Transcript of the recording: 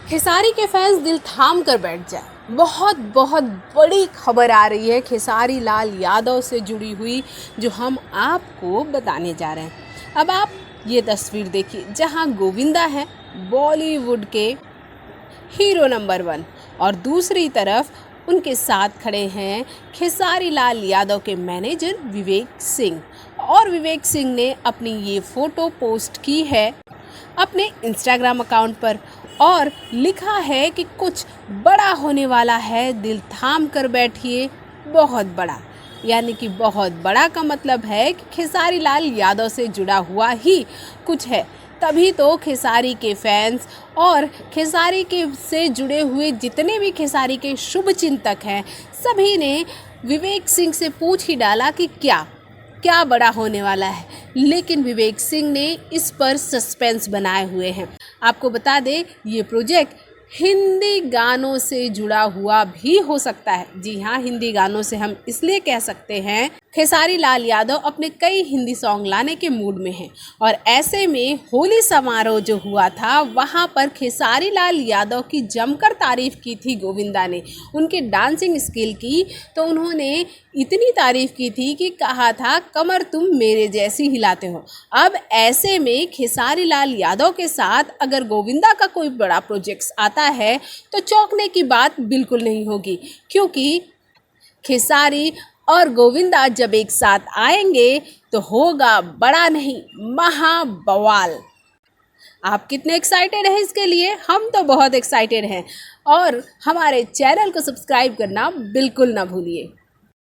खेसारी के फैंस दिल थाम कर बैठ जाए। बहुत बहुत बड़ी खबर आ रही है खेसारी लाल यादव से जुड़ी हुई, जो हम आपको बताने जा रहे हैं। अब आप ये तस्वीर देखिए, जहां गोविंदा है बॉलीवुड के हीरो नंबर 1, और दूसरी तरफ उनके साथ खड़े हैं खेसारी लाल यादव के मैनेजर विवेक सिंह। और विवेक सिंह ने अपनी ये फ़ोटो पोस्ट की है अपने इंस्टाग्राम अकाउंट पर, और लिखा है कि कुछ बड़ा होने वाला है, दिल थाम कर बैठिए, बहुत बड़ा। यानी कि बहुत बड़ा का मतलब है कि खेसारी लाल यादव से जुड़ा हुआ ही कुछ है। तभी तो खेसारी के फैंस और खेसारी के से जुड़े हुए जितने भी खेसारी के शुभ चिंतक हैं, सभी ने विवेक सिंह से पूछ ही डाला कि क्या बड़ा होने वाला है। लेकिन विवेक सिंह ने इस पर सस्पेंस बनाए हुए हैं। आपको बता दें, ये प्रोजेक्ट हिंदी गानों से जुड़ा हुआ भी हो सकता है। जी हाँ, हिंदी गानों से हम इसलिए कह सकते हैं, खेसारी लाल यादव अपने कई हिंदी सॉन्ग लाने के मूड में हैं, और ऐसे में होली समारोह जो हुआ था, वहाँ पर खेसारी लाल यादव की जमकर तारीफ की थी गोविंदा ने, उनके डांसिंग स्किल की। तो उन्होंने इतनी तारीफ की थी कि कहा था, कमर तुम मेरे जैसी हिलाते हो। अब ऐसे में खेसारी लाल यादव के साथ अगर गोविंदा का कोई बड़ा प्रोजेक्ट आता है तो चौंकने की बात बिल्कुल नहीं होगी, क्योंकि खेसारी और गोविंदा जब एक साथ आएंगे तो होगा बड़ा नहीं, महा बवाल। आप कितने एक्साइटेड हैं इसके लिए? हम तो बहुत एक्साइटेड हैं, और हमारे चैनल को सब्सक्राइब करना बिल्कुल ना भूलिए।